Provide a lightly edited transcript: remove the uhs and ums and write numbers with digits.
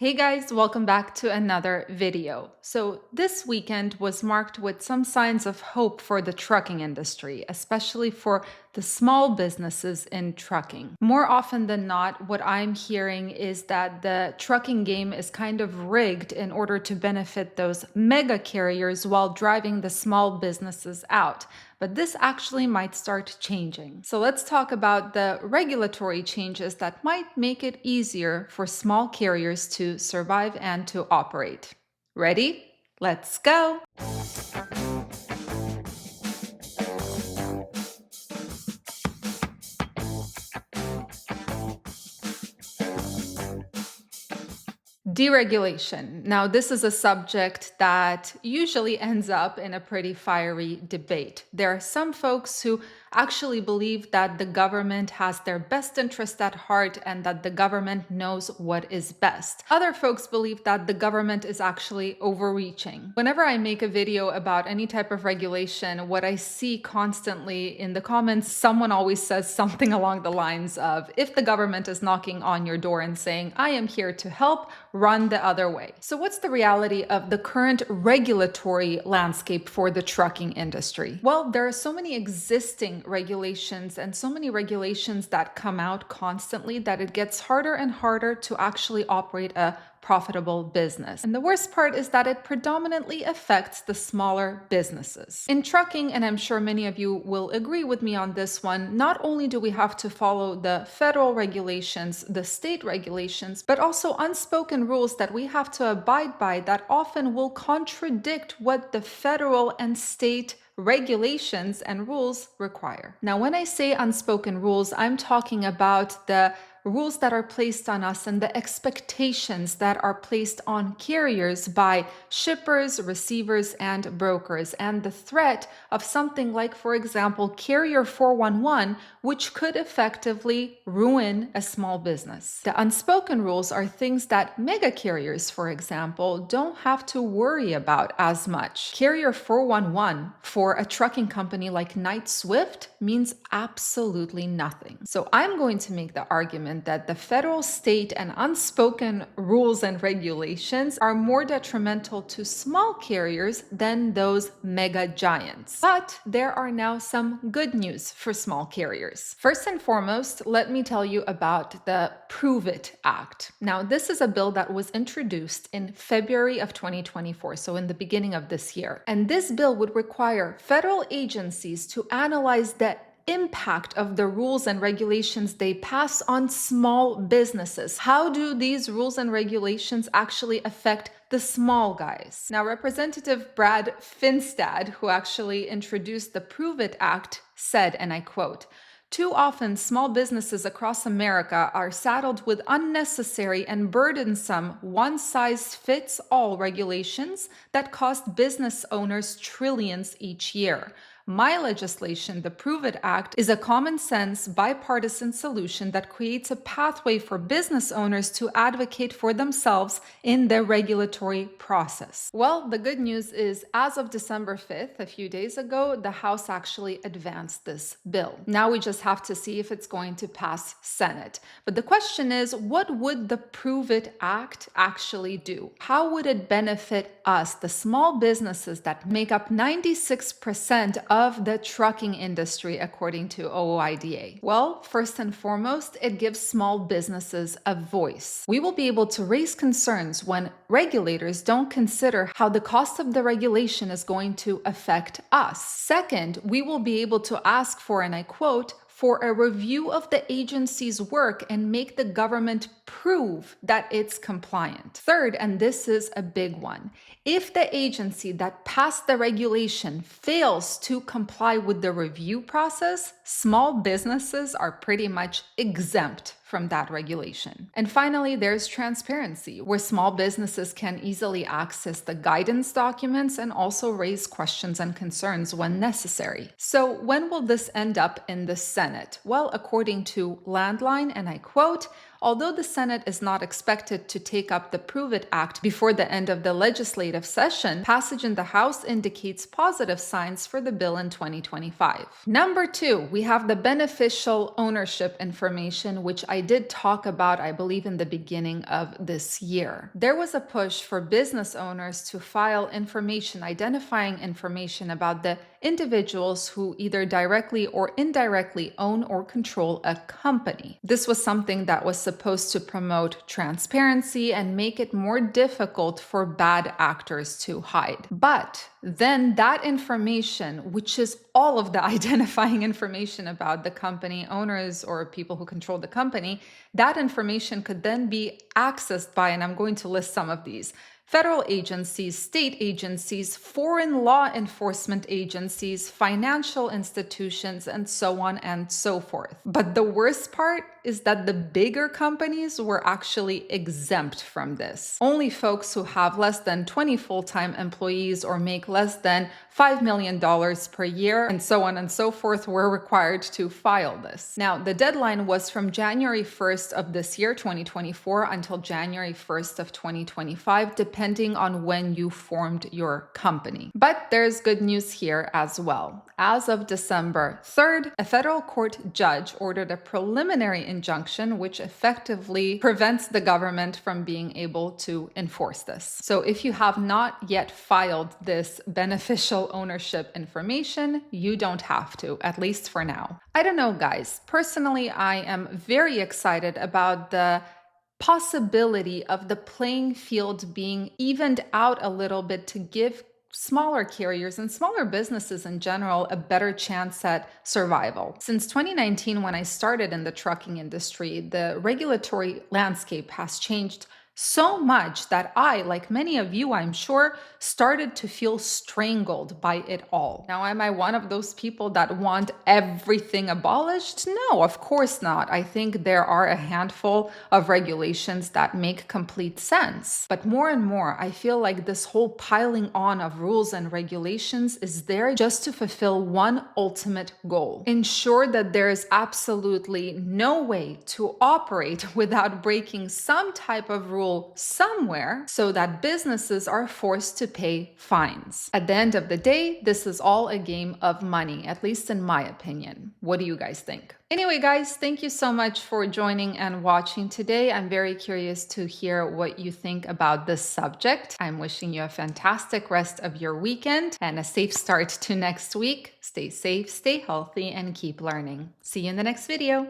Hey guys, welcome back to another video. So this weekend was marked with some signs of hope for the trucking industry, especially for the small businesses in trucking. More often than not, what I'm hearing is that the trucking game is kind of rigged in order to benefit those mega carriers while driving the small businesses out. But this actually might start changing. So let's talk about the regulatory changes that might make it easier for small carriers to survive and to operate. Ready? Let's go! Deregulation. Now, this is a subject that usually ends up in a pretty fiery debate. There are some folks who actually believe that the government has their best interest at heart and that the government knows what is best. Other folks believe that the government is actually overreaching. Whenever I make a video about any type of regulation, what I see constantly in the comments, someone always says something along the lines of, if the government is knocking on your door and saying, I am here to help, run the other way. So what's the reality of the current regulatory landscape for the trucking industry? Well, there are so many existing regulations and so many regulations that come out constantly that it gets harder and harder to actually operate a profitable business. And the worst part is that it predominantly affects the smaller businesses. In trucking, and I'm sure many of you will agree with me on this one, not only do we have to follow the federal regulations, the state regulations, but also unspoken rules that we have to abide by that often will contradict what the federal and state regulations and rules require. Now, when I say unspoken rules, I'm talking about the rules that are placed on us and the expectations that are placed on carriers by shippers, receivers, and brokers, and the threat of something like, for example, Carrier 411, which could effectively ruin a small business. The unspoken rules are things that mega carriers, for example, don't have to worry about as much. Carrier 411 for a trucking company like Knight Swift means absolutely nothing. So I'm going to make the argument that the federal, state, and unspoken rules and regulations are more detrimental to small carriers than those mega giants. But there are now some good news for small carriers. First and foremost, let me tell you about the Prove It Act. Now, this is a bill that was introduced in February of 2024, so in the beginning of this year. And this bill would require federal agencies to analyze the impact of the rules and regulations they pass on small businesses. How do these rules and regulations actually affect the small guys? Now, Representative Brad Finstad, who actually introduced the Prove It Act, said, and I quote, "Too often, small businesses across America are saddled with unnecessary and burdensome one-size-fits-all regulations that cost business owners trillions each year. My legislation, the Prove It Act, is a common sense, bipartisan solution that creates a pathway for business owners to advocate for themselves in the regulatory process." Well, the good news is, as of December 5th, a few days ago, the House actually advanced this bill. Now we just have to see if it's going to pass Senate. But the question is, what would the Prove It Act actually do? How would it benefit us, the small businesses that make up 96% of the trucking industry, according to OOIDA? Well, first and foremost, it gives small businesses a voice. We will be able to raise concerns when regulators don't consider how the cost of the regulation is going to affect us. Second, we will be able to ask for, and I quote, for a review of the agency's work and make the government prove that it's compliant. Third, and this is a big one, if the agency that passed the regulation fails to comply with the review process, small businesses are pretty much exempt from that regulation. And finally, there's transparency, where small businesses can easily access the guidance documents and also raise questions and concerns when necessary. So when will this end up in the Senate? Well, according to Landline, and I quote, Although the Senate is not expected to take up the Prove It Act before the end of the legislative session, passage in the House indicates positive signs for the bill in 2025. Number 2, we have the beneficial ownership information, which I did talk about, I believe, in the beginning of this year. There was a push for business owners to file information, identifying information about the individuals who either directly or indirectly own or control a company. This was something that was supposed to promote transparency and make it more difficult for bad actors to hide. But then that information, which is all of the identifying information about the company owners or people who control the company, that information could then be accessed by, and I'm going to list some of these, federal agencies, state agencies, foreign law enforcement agencies, financial institutions, and so on and so forth. But the worst part is that the bigger companies were actually exempt from this. Only folks who have less than 20 full-time employees or make less than $5 million per year, and so on and so forth, were required to file this. Now, the deadline was from January 1st of this year, 2024, until January 1st of 2025, depending on when you formed your company. But there's good news here as well. As of December 3rd, a federal court judge ordered a preliminary injunction which effectively prevents the government from being able to enforce this. So if you have not yet filed this beneficial ownership information, you don't have to, at least for now. I don't know, guys. Personally, I am very excited about the possibility of the playing field being evened out a little bit to give smaller carriers and smaller businesses in general a better chance at survival. Since 2019, when I started in the trucking industry, the regulatory landscape has changed so much that I, like many of you, I'm sure, started to feel strangled by it all. Now, am I one of those people that want everything abolished? No, of course not. I think there are a handful of regulations that make complete sense. But more and more, I feel like this whole piling on of rules and regulations is there just to fulfill one ultimate goal: ensure that there is absolutely no way to operate without breaking some type of rule somewhere, so that businesses are forced to pay fines. At the end of the day, this is all a game of money, at least in my opinion. What do you guys think? Anyway, guys, thank you so much for joining and watching today. I'm very curious to hear what you think about this subject. I'm wishing you a fantastic rest of your weekend and a safe start to next week. Stay safe, stay healthy, and keep learning. See you in the next video.